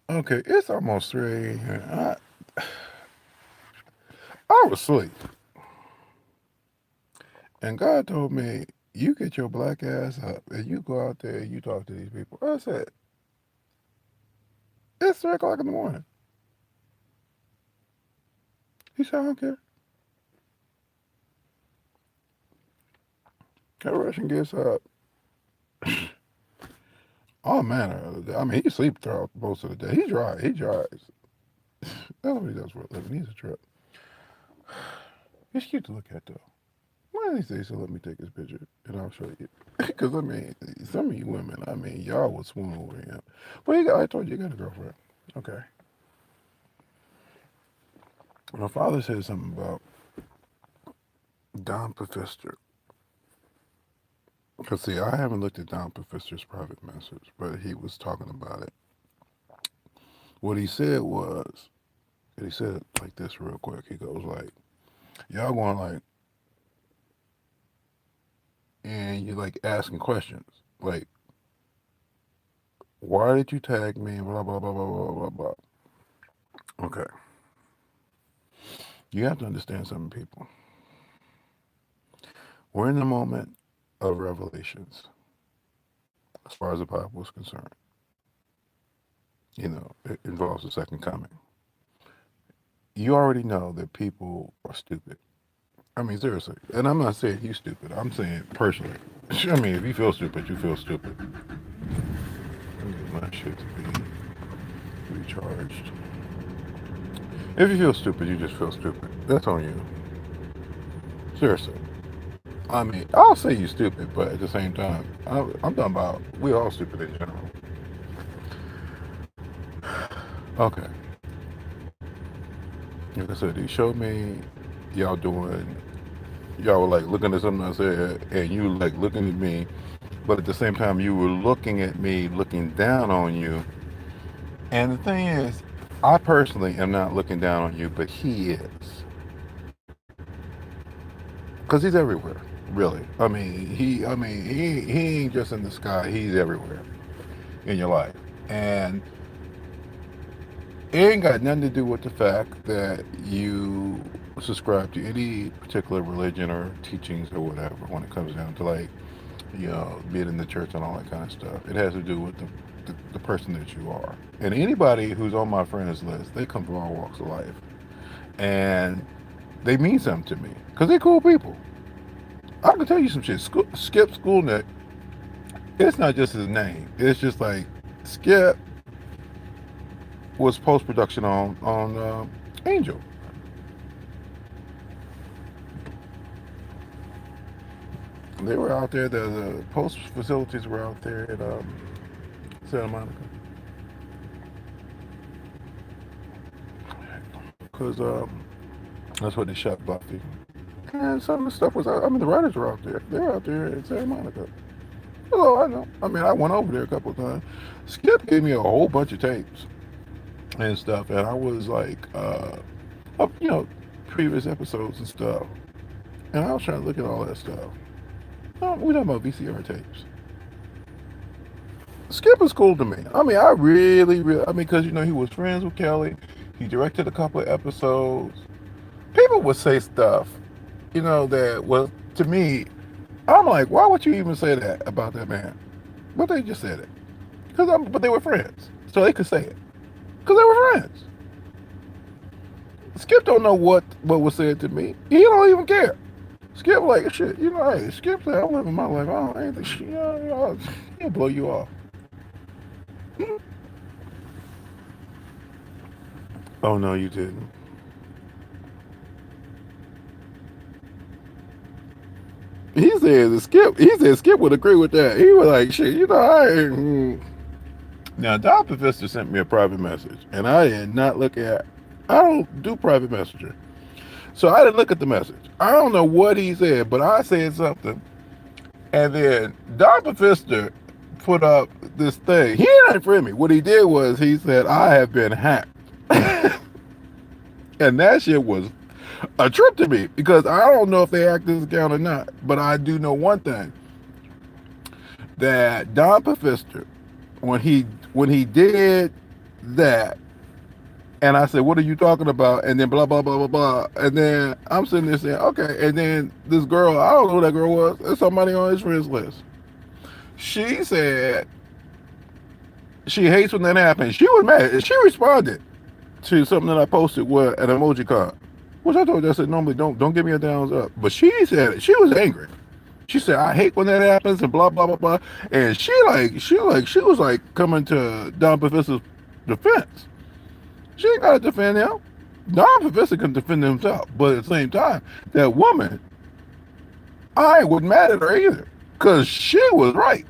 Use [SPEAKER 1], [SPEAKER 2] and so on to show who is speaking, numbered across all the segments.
[SPEAKER 1] Okay, it's almost 3 a.m. I was asleep, and God told me, "You get your black ass up and you go out there and you talk to these people." I said, "It's 3 o'clock in the morning." He said, "I don't care." Russian gets up. All manner. I mean, he sleeps throughout most of the day. He drives. He drives. That's what he does for a living. He's a trip. He's cute to look at, though. One of these days, he'll let me take his picture, and I'll show you. Because, I mean, some of you women, I mean, y'all would swoon over him. But I told you, you got a girlfriend. Okay. My father said something about Don Pfister. Because, see, I haven't looked at Don Pfister's private message, but he was talking about it. What he said was, and he said it like this real quick. He goes like, y'all going like, and you're like asking questions. Like, why did you tag me? Blah, blah, blah, blah, blah, blah, blah. Okay. You have to understand something, people. We're in the moment of revelations as far as the Bible is concerned. You know, it involves the second coming. You already know that people are stupid. I mean, seriously. And I'm not saying you stupid. I'm saying personally. I mean, if you feel stupid, you feel stupid. I need my shit to be recharged. If you feel stupid, you just feel stupid. That's on you. Seriously. I mean, I'll say you stupid, but at the same time, I'm talking about we all stupid in general. Okay. Like I said, he showed me y'all doing, y'all were like looking at something I said, and you like looking at me, but at the same time, you were looking at me, looking down on you. And the thing is, I personally am not looking down on you, but he is. Because he's everywhere, really. He ain't just in the sky, he's everywhere in your life. And it ain't got nothing to do with the fact that you subscribe to any particular religion or teachings or whatever when it comes down to like, you know, being in the church and all that kind of stuff. It has to do with the person that you are. And anybody who's on my friends list, they come from all walks of life. And they mean something to me because they're cool people. I can tell you some shit. Skip Schoolneck, it's not just his name. It's just like Skip was post production on Angel. They were out there. The post facilities were out there at Santa Monica because that's what they shot Buffy. And some of the stuff was out. I mean, the writers were out there. They were out there at Santa Monica. Oh, I know. I mean, I went over there a couple of times. Skip gave me a whole bunch of tapes and stuff, and I was like, up, you know, previous episodes and stuff. And I was trying to look at all that stuff. We're talking about VCR tapes. Skip is cool to me. I mean, I mean, because, you know, he was friends with Kelly. He directed a couple of episodes. People would say stuff, you know, that was, to me, I'm like, why would you even say that about that man? But they just said it. But they were friends. So they could say it. Because they were friends. Skip don't know what was said to me. He don't even care. Skip like shit, you know. Hey, Skip said I'm living my life. I don't anything. He'll blow you off. Oh no, you didn't. He said Skip would agree with that. He was like, shit, you know, Now, Dr. Vista sent me a private message, and I did not look at. I don't do private messenger, so I didn't look at the message. I don't know what he said, but I said something, and then Dr. Vista put up this thing. He didn't friend me. What he did was he said, I have been hacked. And that shit was a trip to me because I don't know if they hacked this account or not. But I do know one thing that Don Pfister, when he did that. And I said, what are you talking about? And then blah, blah, blah, blah, blah. And then I'm sitting there saying, okay. And then this girl, I don't know who that girl was. It's somebody on his friends list. She said she hates when that happens. She was mad. She responded to something that I posted with an emoji card, which I told her, I said, normally don't give me a thumbs up. But she said, she was angry. She said, I hate when that happens and blah, blah, blah, blah. And she was like coming to Don Professor's defense. She ain't got to defend him. Don Professor can defend himself. But at the same time, that woman, I wasn't mad at her either. Because she was right.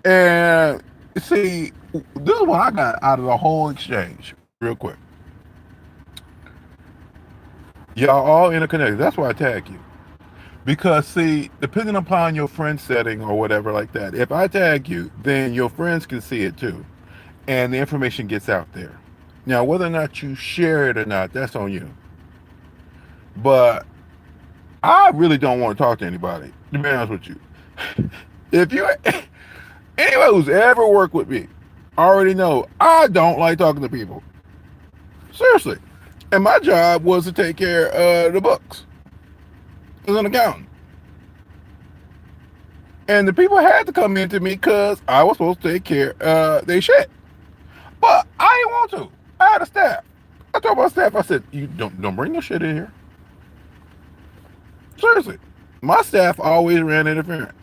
[SPEAKER 1] And see, this is what I got out of the whole exchange, real quick. Y'all all interconnected. That's why I tag you. Because see, depending upon your friend setting or whatever like that, if I tag you, then your friends can see it too. And the information gets out there. Now, whether or not you share it or not, that's on you. But I really don't want to talk to anybody, to be honest with you. If you, anyone who's ever worked with me, already know I don't like talking to people. Seriously. And my job was to take care of the books as an accountant. And the people had to come into me because I was supposed to take care of their shit. But I didn't want to. I had a staff. I told my staff, I said, you don't bring no shit in here. Seriously. My staff always ran interference.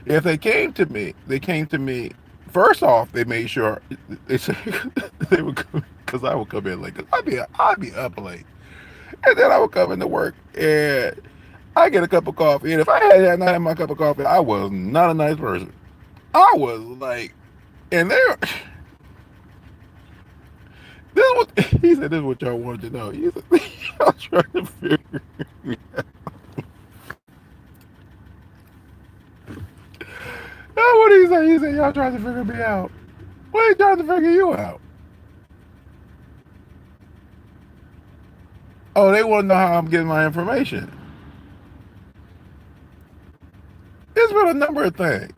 [SPEAKER 1] If they came to me, first off, they made sure they said they would come, because I would come in late. I'd be up late. And then I would come into work and I get a cup of coffee. And if I had not had my cup of coffee, I was not a nice person. I was like, and they're this is what he said. This is what y'all wanted to know. He said, y'all trying to figure me out. That's what he said. He said, y'all trying to figure me out. What are you trying to figure you out? Oh, they want to know how I'm getting my information. There's been a number of things.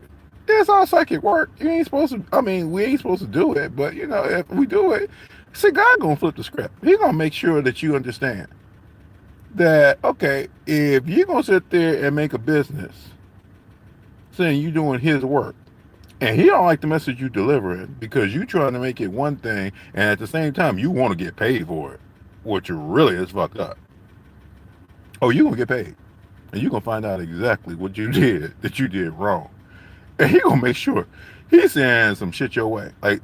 [SPEAKER 1] It's all psychic work. You ain't supposed to. I mean, we ain't supposed to do it, but you know, if we do it, see, God gonna flip the script. He gonna make sure that you understand that. Okay, if you gonna sit there and make a business saying you doing His work, and He don't like the message you delivering because you trying to make it one thing, and at the same time you want to get paid for it, which really is fucked up. Oh, you gonna get paid, and you gonna find out exactly what you did that you did wrong. And He gonna make sure He's saying some shit your way. Like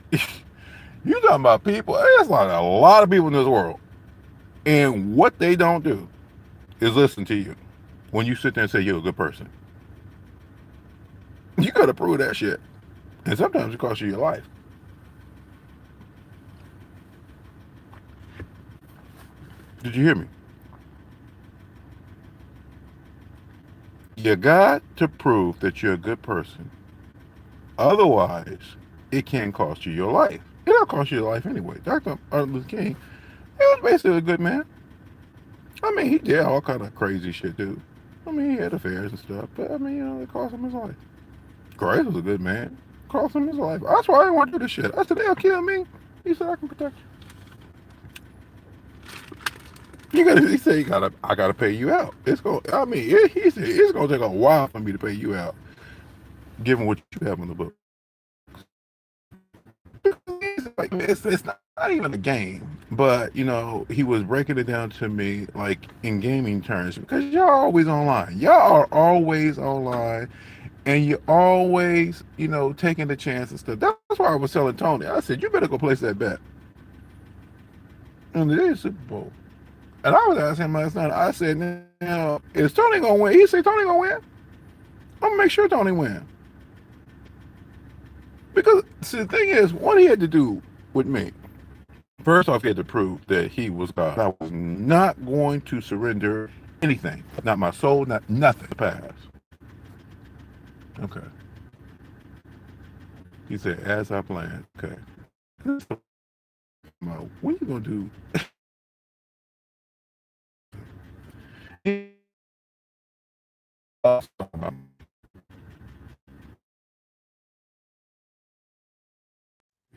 [SPEAKER 1] you talking about people, there's like a lot of people in this world. And what they don't do is listen to you when you sit there and say you're a good person. You gotta prove that shit. And sometimes it costs you your life. Did you hear me? You got to prove that you're a good person. Otherwise, it can cost you your life. It'll cost you your life anyway. Dr. Martin Luther King, he was basically a good man. I mean, he did all kind of crazy shit, too. I mean, he had affairs and stuff, but I mean, you know, it cost him his life. Christ was a good man. Cost him his life. That's why I didn't want to do this shit. I said, they'll kill me. He said, I can protect you. He said, I gotta pay you out. It's gonna, I mean, he said, it's gonna take a while for me to pay you out, given what you have in the book. Like, it's not even a game, but you know, he was breaking it down to me like in gaming terms because y'all are always online. Y'all are always online, and you're always, you know, taking the chance and stuff. That's why I was telling Tony. I said, you better go place that bet. And it is Super Bowl. And I was asking him last night. I said, now, is Tony gonna win? He said, Tony gonna win. I'm gonna make sure Tony win. Because see, the thing is, what he had to do with me, first off, he had to prove that he was God. I was not going to surrender anything, not my soul, not nothing. The past. Okay. He said, as I planned. Okay. When you gonna do?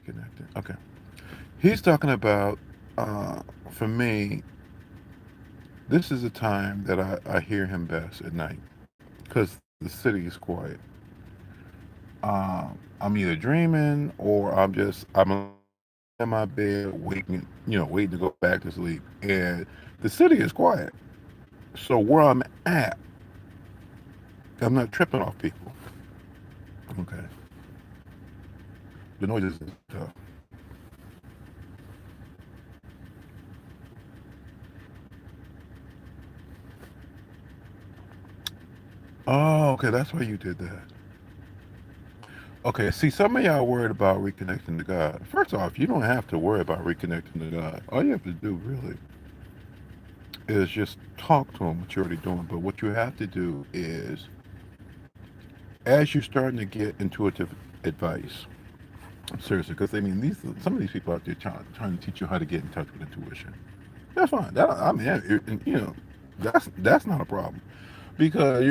[SPEAKER 1] reconnecting. Okay. He's talking about, uh, for me, this is the time that I hear him best at night because the city is quiet. I'm either dreaming or I'm in my bed waiting, waiting to go back to sleep, and the city is quiet. So where I'm at, I'm not tripping off people. Okay, the noise is tough. Oh, okay, that's why you did that. Okay, see, some of y'all worried about reconnecting to God. First off, you don't have to worry about reconnecting to God. All you have to do really is just talk to Him, what you're already doing. But what you have to do is, as you're starting to get intuitive advice, seriously, because I mean, some of these people out there trying to teach you how to get in touch with intuition. That's fine. I mean, that's not a problem because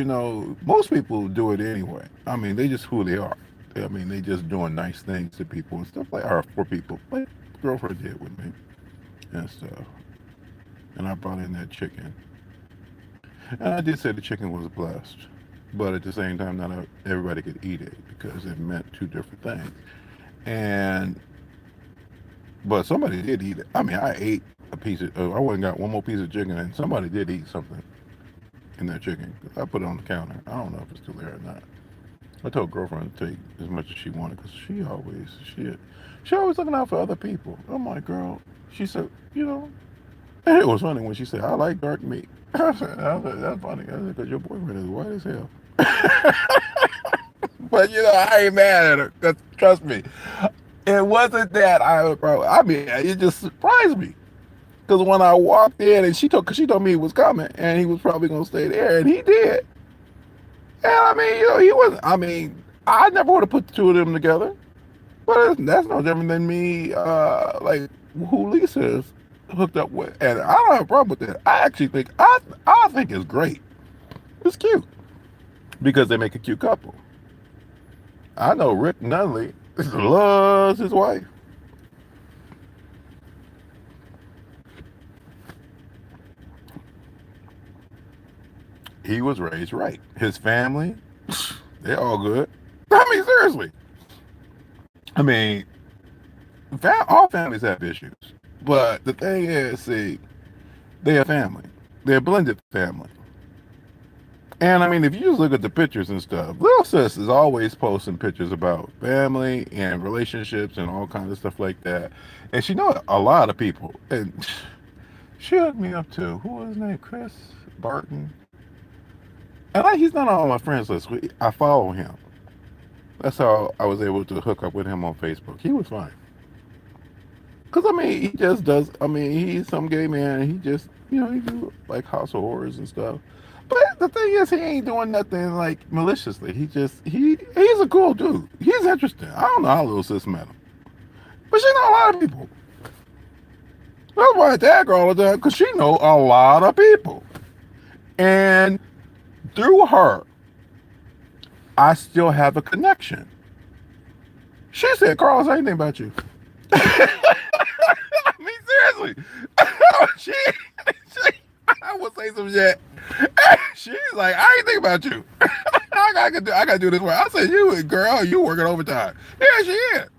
[SPEAKER 1] most people do it anyway. I mean, they just who they are. I mean, they just doing nice things to people and stuff like, or for people, like girlfriend did with me and stuff. And I brought in that chicken, and I did say the chicken was blessed, but at the same time, not everybody could eat it because it meant two different things. And but somebody did eat it. I mean, I ate a piece of. I went and got one more piece of chicken, and somebody did eat something in that chicken. I put it on the counter. I don't know if it's still there or not. I told girlfriend to take as much as she wanted because she always looking out for other people. I'm like, girl. She said, and it was funny when she said, I like dark meat. I said, that's funny. I said, because your boyfriend is white as hell. But I ain't mad at her. Cause trust me, it wasn't that I mean, it just surprised me. Because when I walked in and cause she told me he was coming and he was probably gonna stay there, and he did. And I mean, he wasn't. I mean, I never would have put the two of them together. But that's no different than me, like who Lisa is hooked up with, and I don't have a problem with that. I actually think I think it's great. It's cute because they make a cute couple. I know Rick Nunley loves his wife. He was raised right. His family, they're all good. I mean, seriously. I mean, all families have issues, but the thing is, see, they're a family. They're a blended family. And I mean, if you just look at the pictures and stuff, Little Sis is always posting pictures about family and relationships and all kinds of stuff like that. And she knows a lot of people. And she hooked me up too. Who was his name? Chris Barton. And he's not on my friends list. I follow him. That's how I was able to hook up with him on Facebook. He was fine. Because, I mean, he just does, I mean, he's some gay man. And he just, he do like house of horrors and stuff. But the thing is, he ain't doing nothing like maliciously. He's a cool dude. He's interesting. I don't know how Little Sis met him. But she know a lot of people. That's why I tag her all the time, because she know a lot of people. And through her, I still have a connection. She said, Carlos, I ain't think about you. I mean, seriously. she, I would say some shit. She's like, I ain't think about you. I gotta do this work. I said, girl, you working overtime. Yeah, she is.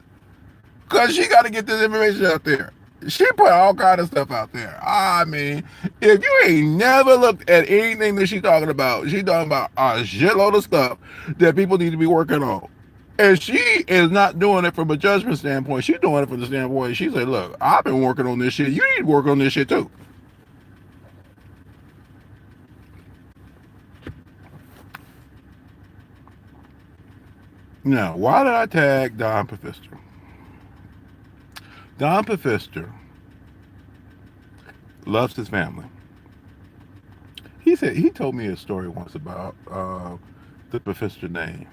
[SPEAKER 1] Because she got to get this information out there. She put all kind of stuff out there. I mean, if you ain't never looked at anything that she talking about a shitload of stuff that people need to be working on. And she is not doing it from a judgment standpoint. She's doing it from the standpoint. She said, look, I've been working on this shit. You need to work on this shit too. Now, why did I tag Don Pfister? Don Pfister loves his family. He told me a story once about the Pfister name.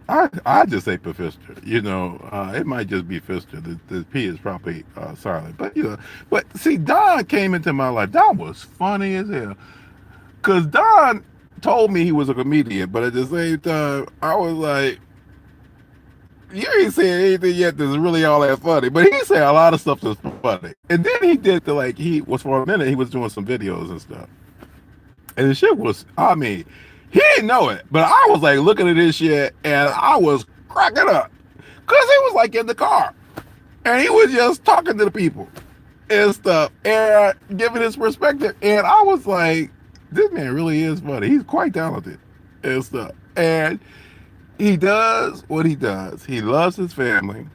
[SPEAKER 1] I just say Pfister. It might just be Pfister. The P is probably silent. But see, Don came into my life. Don was funny as hell. Cause Don told me he was a comedian, but at the same time, I was like, You ain't saying anything yet that's really all that funny, but he said a lot of stuff that's funny. And then he did he was for a minute, he was doing some videos and stuff. And the shit was, I mean, he didn't know it, but I was like looking at this shit and I was cracking up. Cause he was like in the car and he was just talking to the people and stuff and giving his perspective. And I was like, this man really is funny. He's quite talented and stuff. And he does what he does. He loves his family.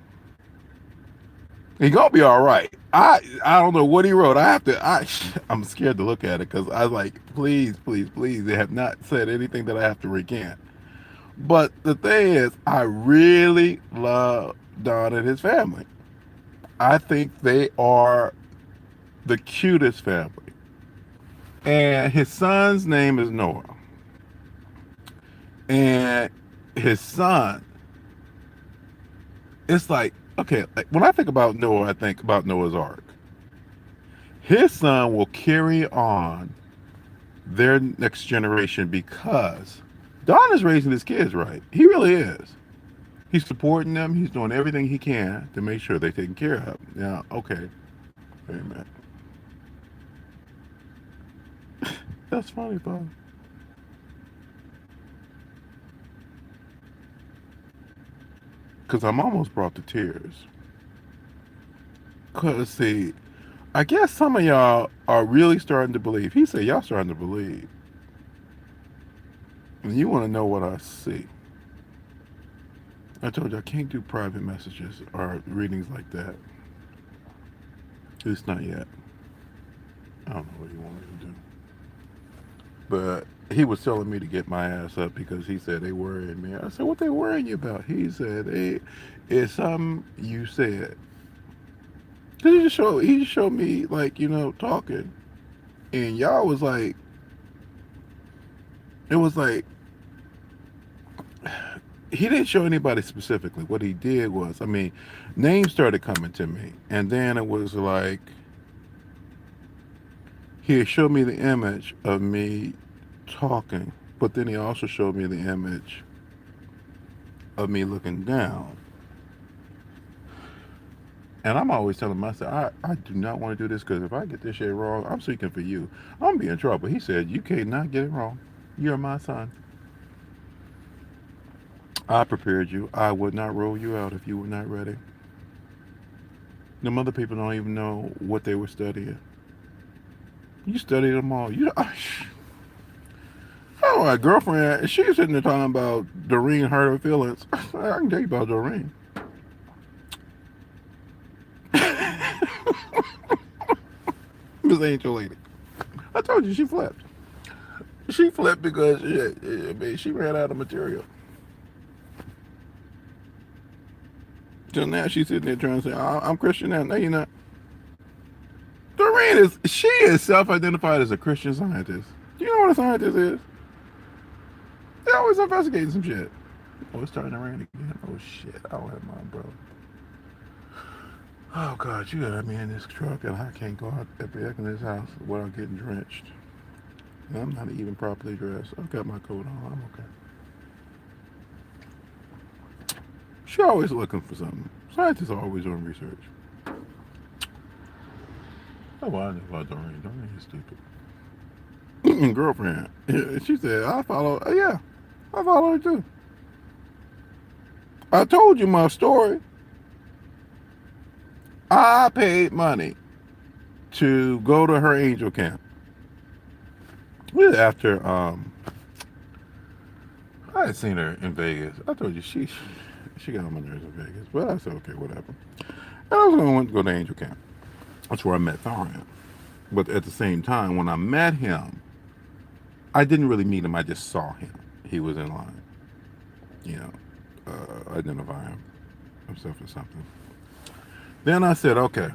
[SPEAKER 1] He gonna be all right. I don't know what he wrote. I'm scared to look at it because I was like, please, please, please. They have not said anything that I have to recant. But the thing is, I really love Don and his family. I think they are the cutest family. And his son's name is Noah. And his son, it's like, okay, like when I think about Noah, I think about Noah's Ark. His son will carry on their next generation because Don is raising his kids right. He really is. He's supporting them. He's doing everything he can to make sure they're taken care of. Now, okay, wait a minute. That's funny, Bob. Because I'm almost brought to tears. Because, see, I guess some of y'all are really starting to believe. He said, y'all starting to believe. And you want to know what I see. I told you I can't do private messages or readings like that. At least not yet. I don't know what he wanted to do. But he was telling me to get my ass up because he said they worrying me. I said, what they worrying you about? He said, it's something you said. Cause he just showed me like, talking. And y'all was like, it was like, he didn't show anybody specifically. What he did was, I mean, names started coming to me. And then it was like, he showed me the image of me talking, but then he also showed me the image of me looking down. And I'm always telling myself, I do not want to do this because if I get this shit wrong, I'm speaking for you. I'm going to be in trouble. He said, you cannot get it wrong. You're my son. I prepared you. I would not roll you out if you were not ready. Them other people don't even know what they were studying. You studied them all. Oh, my girlfriend, she's sitting there talking about Doreen hurt her feelings. I can tell you about Doreen. Miss Angel Lady. I told you she flipped. She flipped because she ran out of material. So now she's sitting there trying to say, I'm Christian now. No, you're not. Doreen is self-identified as a Christian scientist. Do you know what a scientist is? They're always investigating some shit. Oh, it's starting to rain again. Oh shit, I don't have mine, bro. Oh God, you got me in this truck and I can't go out back in this house without getting drenched. And I'm not even properly dressed. I've got my coat on. I'm okay. She's always looking for something. Scientists are always doing research. Oh, well, I know about Doreen. Doreen is stupid. Girlfriend. She said, I follow. Yeah, I follow her too. I told you my story. I paid money to go to her angel camp. After I had seen her in Vegas. I told you she got on my nerves in Vegas, but I said okay, whatever. And I was going to go to angel camp. That's where I met Thorian. But at the same time, when I met him, I didn't really meet him. I just saw him. He was in line. Identifying himself as something. Then I said, okay.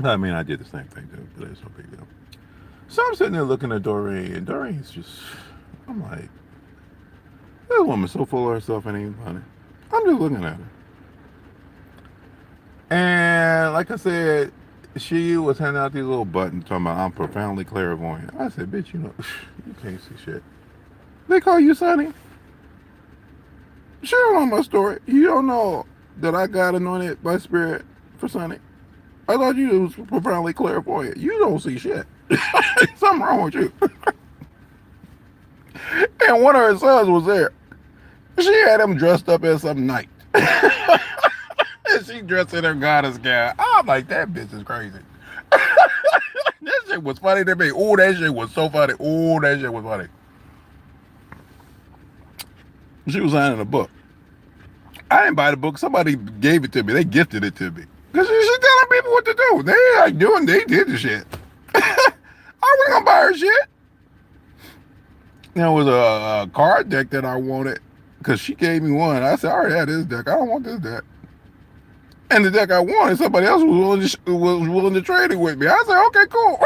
[SPEAKER 1] I mean, I did the same thing too, but it's no big deal. So I'm sitting there looking at Doreen, and Doreen's just, I'm like, this woman's so full of herself and ain't funny. I'm just looking at her. And like I said, she was handing out these little buttons talking about I'm profoundly clairvoyant. I said, bitch, you can't see shit. They call you Sonny? She don't know my story. You don't know that I got anointed by Spirit for Sonny. I thought you was profoundly clairvoyant. You don't see shit. Something wrong with you. And one of her sons was there. She had him dressed up as some knight. And she dressed in her goddess gown. I'm like, that bitch is crazy. That shit was funny to me. Oh, that shit was so funny. Oh, that shit was funny. She was signing a book. I didn't buy the book. Somebody gave it to me. They gifted it to me. Because she's telling people what to do. They did the shit. I wasn't going to buy her shit. There was a card deck that I wanted because she gave me one. I said, I already had this deck. I don't want this deck. And the deck I wanted, somebody else was willing to trade it with me. I said, okay, cool.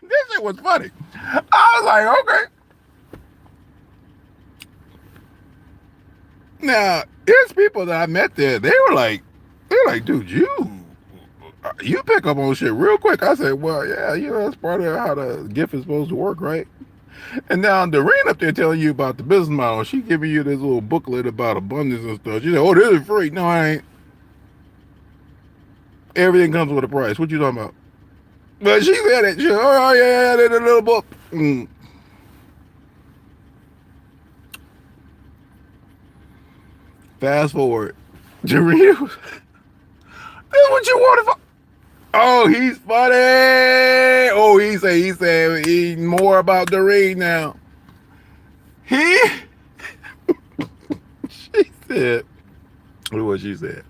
[SPEAKER 1] This shit was funny. I was like, okay. Now, there's people that I met there. They're like, dude, you pick up on shit real quick. I said, well, yeah, that's part of how the gift is supposed to work, right? And now Doreen up there telling you about the business model. She giving you this little booklet about abundance and stuff. She said, oh, this is free. No, I ain't. Everything comes with a price. What you talking about? But she said it. She said, oh, yeah, there's a little book. Fast forward. Doreen, this is what you wanted for. Oh, he's funny. Oh, he said more about Doreen now. She said, what she said.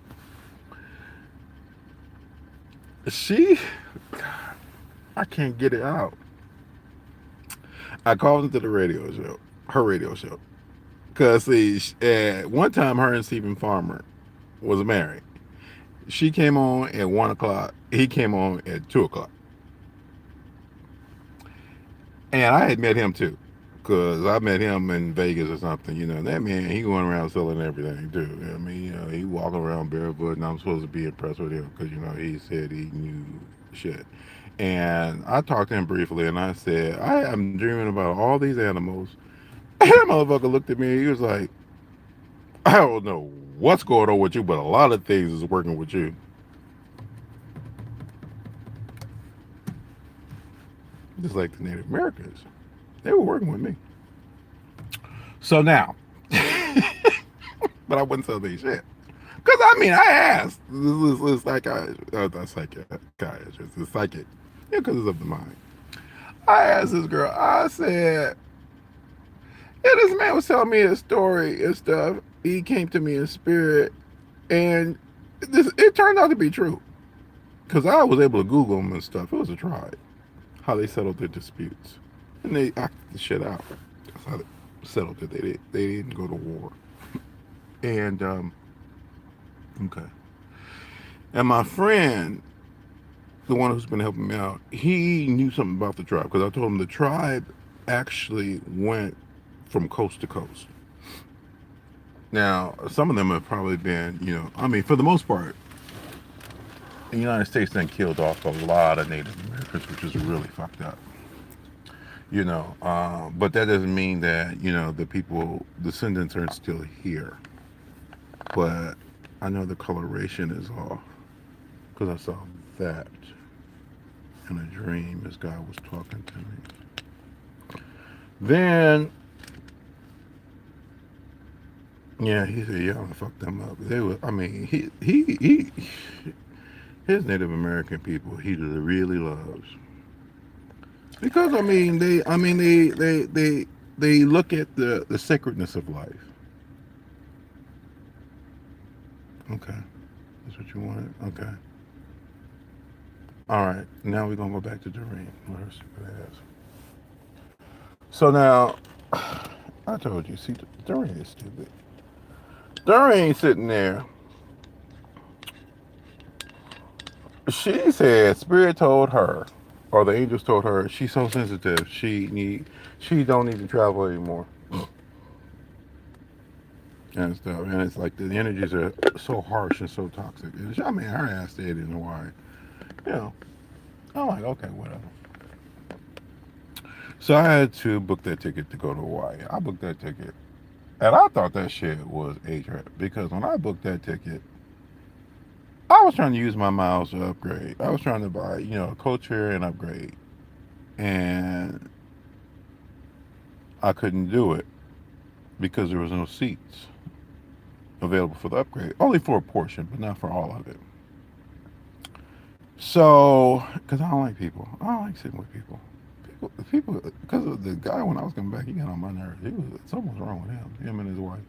[SPEAKER 1] I can't get it out. I called into the radio show, her radio show. Because, see, one time her and Stephen Farmer was married. She came on at 1 o'clock. He came on at 2 o'clock. And I had met him too. Because I met him in Vegas or something. That man, he going around selling everything too. I mean, he walking around barefoot, and I'm supposed to be impressed with him because, he said he knew shit. And I talked to him briefly, and I said, I am dreaming about all these animals. And that motherfucker looked at me, he was like, I don't know what's going on with you, but a lot of things is working with you. Just like the Native Americans. They were working with me. So now, but I wouldn't sell these shit. Because, I asked. This psychiatrist, the psychic. Yeah, because it's of the mind. I asked this girl, I said, yeah, this man was telling me his story and stuff. He came to me in spirit. And it turned out to be true. Because I was able to Google them and stuff. It was a tribe. How they settled their disputes. And they acted the shit out. That's how they settled it. They didn't go to war. And, okay. And my friend, the one who's been helping me out, he knew something about the tribe. Because I told him the tribe actually went from coast to coast. Now, some of them have probably been, for the most part, the United States then killed off a lot of Native Americans, which is really fucked up. But that doesn't mean that, the people, descendants aren't still here. But I know the coloration is off because I saw that in a dream as God was talking to me. Then, yeah, he said, yeah, I'm gonna fuck them up. They were, his Native American people, he really loves. Because, they look at the sacredness of life. Okay. That's what you wanted? Okay. All right. Now we're going to go back to Doreen. Let her see what it is. So now, I told you, see, Doreen is stupid. Doreen sitting there. She said Spirit told her, or the angels told her, she's so sensitive, she don't need to travel anymore. And stuff, and it's like the energies are so harsh and so toxic. And her ass stayed in Hawaii. I'm like, okay, whatever. So I had to book that ticket to go to Hawaii. I booked that ticket. And I thought that shit was a trip because when I booked that ticket, I was trying to use my miles to upgrade. I was trying to buy, a coach fare and upgrade. And I couldn't do it because there was no seats available for the upgrade. Only for a portion, but not for all of it. So, because I don't like people. I don't like sitting with people. People, because of the guy when I was coming back, he got on my nerves. Something was wrong with him and his wife.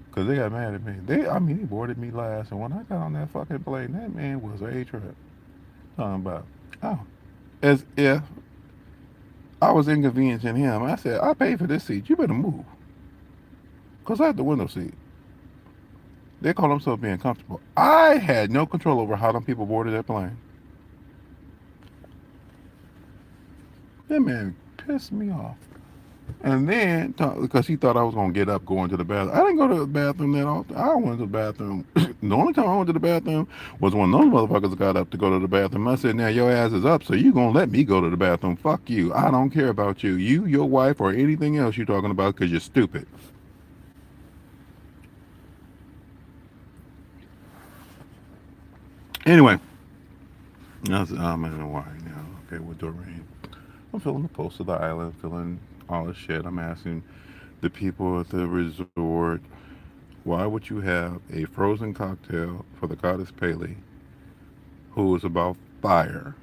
[SPEAKER 1] Because they got mad at me. He boarded me last. And when I got on that fucking plane, that man was a trip. Talking about, oh, as if I was inconveniencing him. I said, I paid for this seat. You better move. Because I had the window seat. They call themselves being comfortable. I had no control over how them people boarded that plane. That man pissed me off. And then, because he thought I was going to get up going to the bathroom. I didn't go to the bathroom that often. I went to the bathroom. The only time I went to the bathroom was when those motherfuckers got up to go to the bathroom. I said, now your ass is up, so you going to let me go to the bathroom. Fuck you. I don't care about you. You, your wife, or anything else you're talking about because you're stupid. Anyway, I'm in Hawaii now. Okay, with Doreen. I'm filling the post of the island, filling all this shit. I'm asking the people at the resort, why would you have a frozen cocktail for the goddess Pele, who is about fire,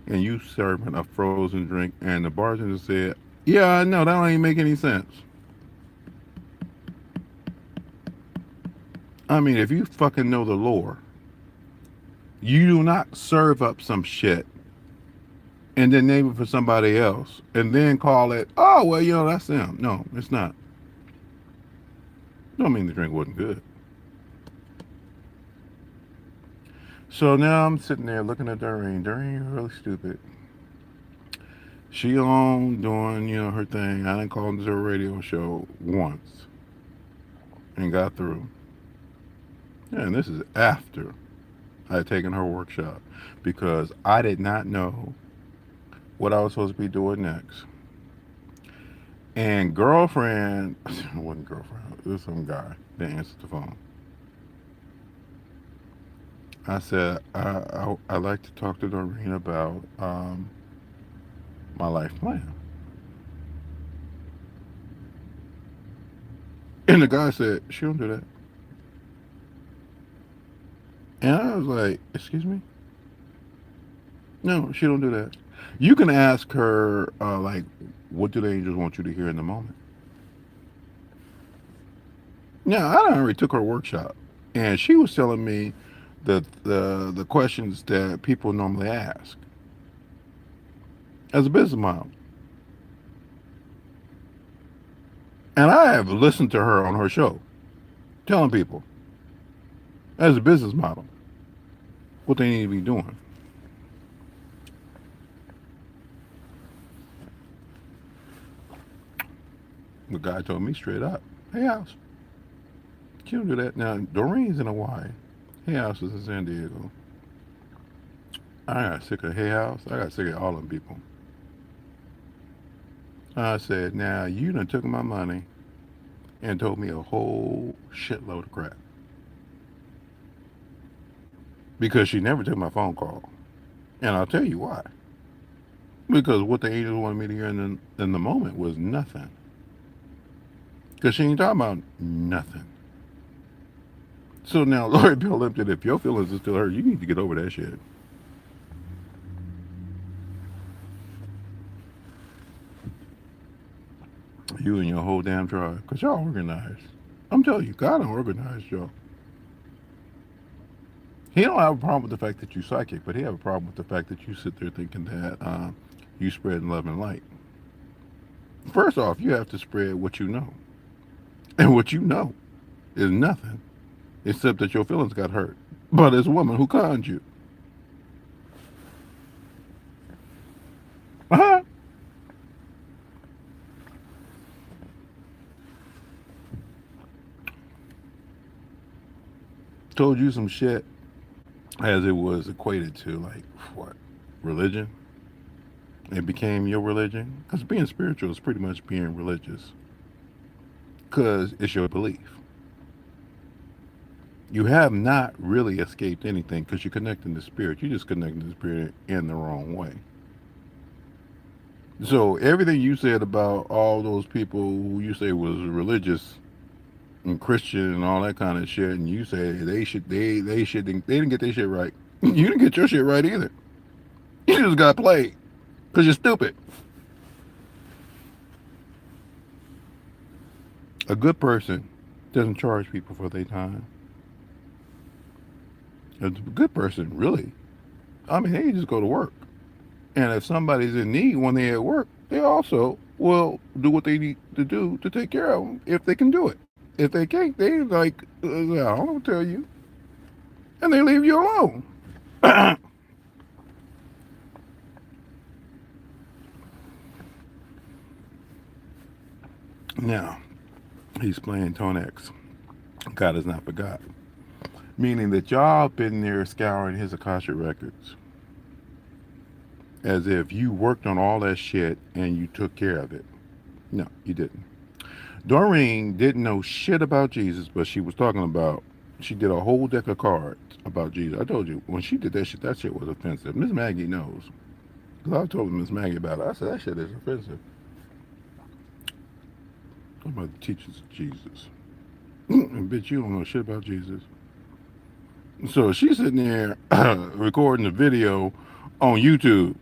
[SPEAKER 1] and you serving a frozen drink? And the bartender said, yeah, I know, that don't even make any sense. I mean, if you fucking know the lore, you do not serve up some shit and then name it for somebody else and then call it, oh, well, that's them. No, it's not. Don't mean the drink wasn't good. So now I'm sitting there looking at Doreen. Doreen really stupid. She on doing, her thing. I didn't call into her radio show once and got through. And this is after I had taken her workshop because I did not know what I was supposed to be doing next. And girlfriend, it wasn't girlfriend, it was some guy that answered the phone. I said, I'd like to talk to Doreen about my life plan. And the guy said, she don't do that. And I was like, excuse me? No, she don't do that. You can ask her, what do the angels want you to hear in the moment? Yeah, I already took her workshop. And she was telling me the questions that people normally ask as a business model. And I have listened to her on her show telling people as a business model what they need to be doing. The guy told me straight up, hey, House, you don't do that. Now, Doreen's in Hawaii. Hey, House is in San Diego. I got sick of Hey House. I got sick of all them people. I said, now, you done took my money and told me a whole shitload of crap. Because she never took my phone call. And I'll tell you why. Because what the angels wanted me to hear in the moment was nothing. Because she ain't talking about nothing. So now, Lori Bill Limpton, if your feelings are still hurt, you need to get over that shit. You and your whole damn tribe. Because y'all organized. I'm telling you, God organized y'all. He don't have a problem with the fact that you psychic, but he have a problem with the fact that you sit there thinking that you spread love and light. First off, you have to spread what you know. And what you know is nothing except that your feelings got hurt by this woman who conned you. Uh-huh. Told you some shit as it was equated to, like, what? Religion? It became your religion. Because being spiritual is pretty much being religious. Because it's your belief. You have not really escaped anything because you're connecting to spirit. You're just connecting to spirit in the wrong way. So everything you said about all those people who you say was religious and Christian and all that kind of shit, and you say they didn't get their shit right. You didn't get your shit right either. You just got played because you're stupid. A good person doesn't charge people for their time. A good person, really, I mean, they just go to work. And if somebody's in need when they're at work, they also will do what they need to do to take care of them if they can do it. If they can't, they like, I don't tell you. And they leave you alone. Now, he's playing Tonex. God has not forgot. Meaning that y'all been there scouring his Akasha records as if you worked on all that shit and you took care of it. No, you didn't. Doreen didn't know shit about Jesus, but she was talking about, she did a whole deck of cards about Jesus. I told you, when she did that shit was offensive. Miss Maggie knows. Because I told Miss Maggie about it. I said, that shit is offensive. Talking about the teachers of Jesus. And bitch, you don't know shit about Jesus. So she's sitting there recording a video on YouTube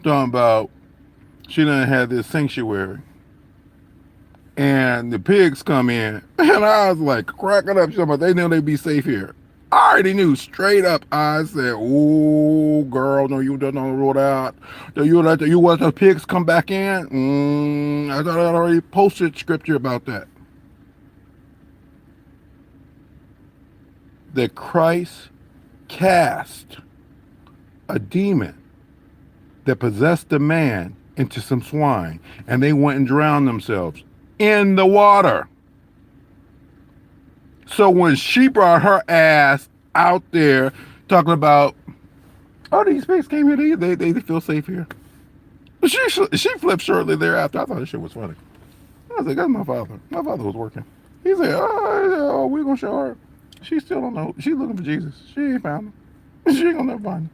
[SPEAKER 1] talking about she done had this sanctuary and the pigs come in and I was like cracking up. She's about they know they'd be safe here. I already knew straight up. I said, "Oh, girl, no, you don't rule out. Do you let the pigs come back in?" I thought I already posted scripture about that. That Christ cast a demon that possessed a man into some swine, and they went and drowned themselves in the water. So when she brought her ass out there talking about, oh, these pigs came here, they feel safe here. She flipped shortly thereafter. I thought this shit was funny. I was like, that's my father. My father was working. He said, oh, we're going to show her. She still don't know. She's looking for Jesus. She ain't found him. She ain't going to never find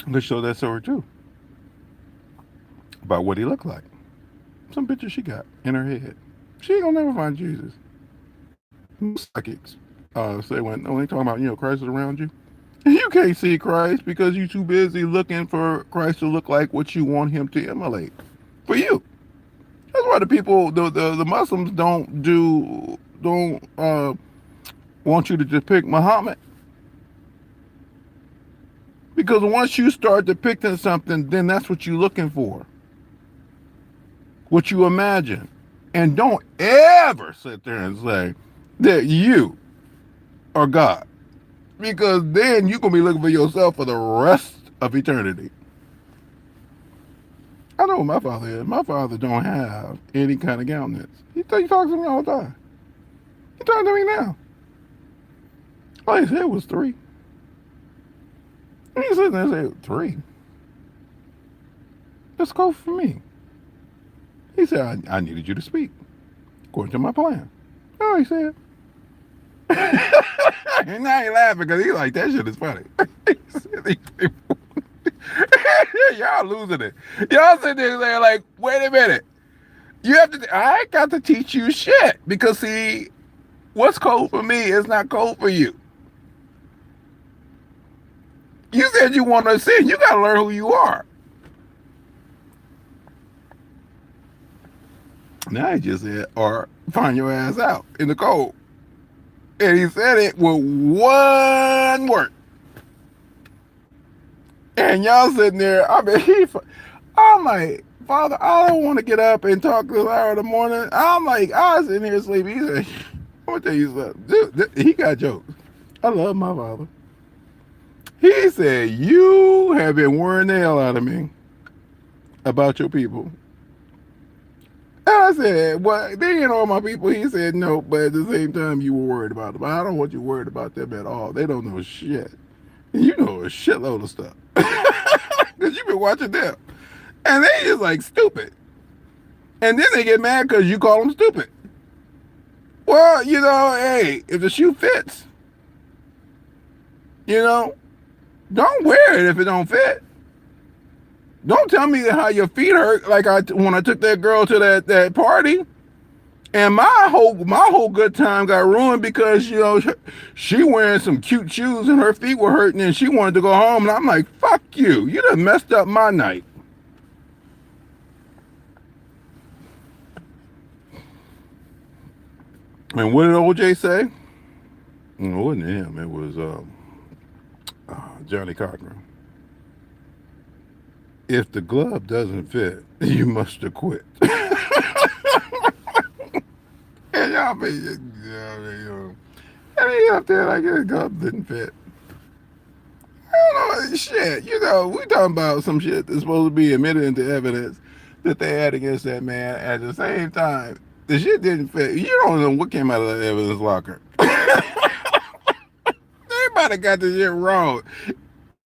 [SPEAKER 1] him. Let's show that story too. About what he looked like. Some picture she got in her head. She ain't gonna never find Jesus. Most psychics say when they talking about, Christ is around you. You can't see Christ because you're too busy looking for Christ to look like what you want him to emulate for you. That's why the people, the Muslims don't want you to depict Muhammad. Because once you start depicting something, then that's what you're looking for. What you imagine. And don't ever sit there and say that you are God. Because then you're going to be looking for yourself for the rest of eternity. I know what my father is. My father don't have any kind of countenance. He talks to me all the time. He talking to me now. All he said was 3. And he said, there and said, 3? That's code for me. He said, I needed you to speak, according to my plan. Oh, he said. And now he laughing because he's like, that shit is funny. Y'all losing it. Y'all sitting there saying, like, wait a minute. You have to, I got to teach you shit. Because, see, what's code for me is not code for you. You said you want to sin. You got to learn who you are. Now he just said, or find your ass out in the cold. And he said it with one word. And y'all sitting there, I'm like, Father, I don't want to get up and talk this hour in the morning. I'm like, I was in here sleeping. He said, I'm going to tell you something. He got jokes. I love my father. He said, you have been worrying the hell out of me about your people. And I said, well, they ain't all my people. He said, no, but at the same time, you were worried about them. I don't want you worried about them at all. They don't know shit. You know a shitload of stuff. Because you've been watching them. And they just like stupid. And then they get mad because you call them stupid. Well, hey, if the shoe fits, you know, don't wear it if it don't fit. Don't tell me how your feet hurt like when I took that girl to that party. And my whole good time got ruined because she wearing some cute shoes and her feet were hurting and she wanted to go home and I'm like, fuck you, you done messed up my night. And what did OJ say? It wasn't him. It was Johnny Cochran. If the glove doesn't fit, you must have quit. And y'all be, up there like his glove didn't fit. I don't know, shit. We talking about some shit that's supposed to be admitted into evidence that they had against that man. At the same time, the shit didn't fit. You don't know what came out of that evidence locker. Everybody got this shit wrong.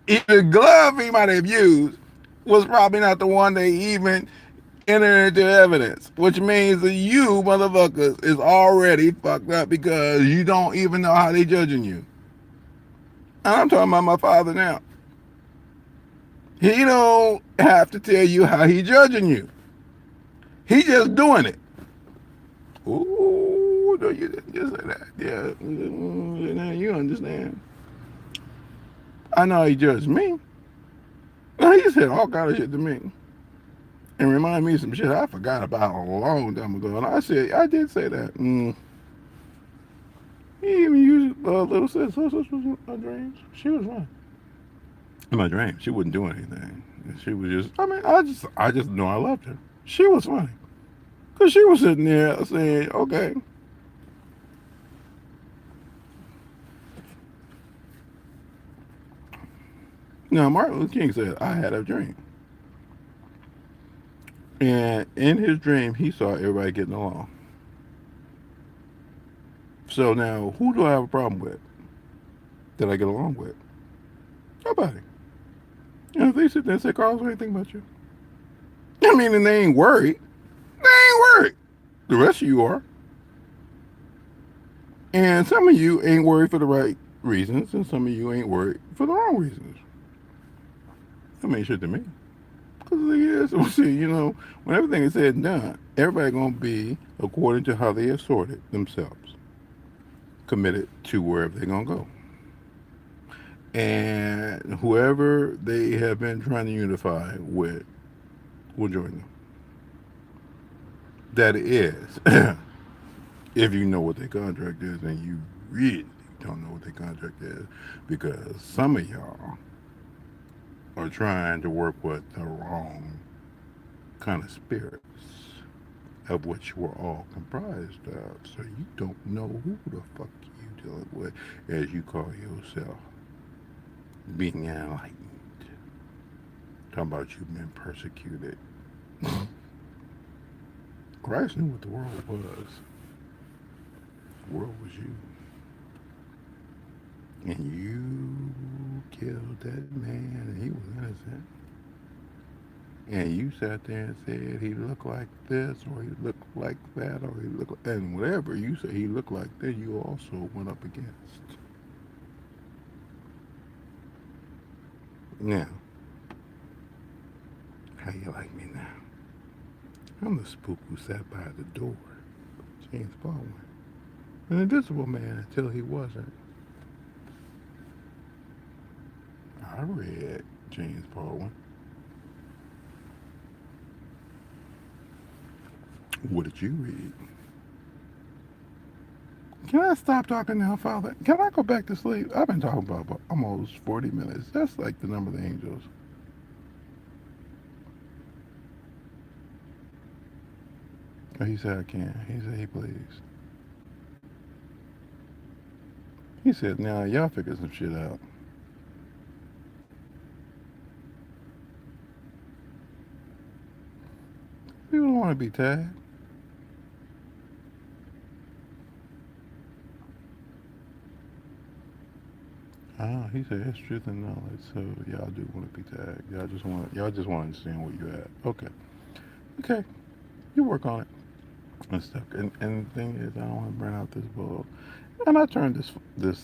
[SPEAKER 1] The glove he might have used was probably not the one they even entered into evidence, which means that you motherfuckers is already fucked up because you don't even know how they judging you. And I'm talking about my father now. He don't have to tell you how he judging you. He just doing it. Ooh, no, you didn't just say that. Yeah, now you understand. I know he judged me. No, he said all kind of shit to me. And remind me of some shit I forgot about a long time ago. And I did say that. He even used little sis. Little sis was in my dreams. She was fine. In my dreams, she wouldn't do anything. She was just, I just know I loved her. She was funny. Because she was sitting there saying, okay. Now, Martin Luther King said, I had a dream. And in his dream, he saw everybody getting along. So now, who do I have a problem with that I get along with? Nobody. And if they sit there and say, Carlos, what do you think about you? I mean, and they ain't worried. They ain't worried. The rest of you are. And some of you ain't worried for the right reasons, and some of you ain't worried for the wrong reasons. I mean, shit to me. Because the thing is, see, when everything is said and done, everybody going to be according to how they assorted themselves, committed to wherever they're going to go. And whoever they have been trying to unify with will join them. That is, if you know what their contract is, and you really don't know what their contract is, because some of y'all are trying to work with the wrong kind of spirits of which we're all comprised of. So you don't know who the fuck you dealing with as you call yourself being enlightened. Talking about you being persecuted. Christ knew what the world was. The world was you. And you killed that man and he was innocent. And you sat there and said he looked like this or he looked like that or he looked like, and whatever you say he looked like, then you also went up against. Now, how you like me now? I'm the spook who sat by the door. James Baldwin. An invisible man until he wasn't. I read James Baldwin. What did you read? Can I stop talking now, Father? Can I go back to sleep? I've been talking about almost 40 minutes. That's like the number of the angels. Oh, he said I can. He said he please. He said, now y'all figure some shit out. People don't want to be tagged. I Oh, he said it's truth and knowledge. So y'all do want to be tagged. Y'all just want to understand where you at. Okay. Okay. You work on it and stuff. And the thing is, I don't want to burn out this bulb. And I turned this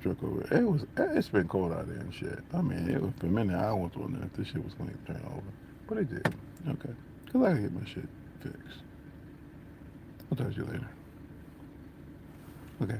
[SPEAKER 1] truck over. It's been cold out there and shit. I mean, it was for a minute. I was wondering if this shit was going to turn over, but it did. Okay. Cause I gotta get my shit fixed. I'll talk to you later. Okay.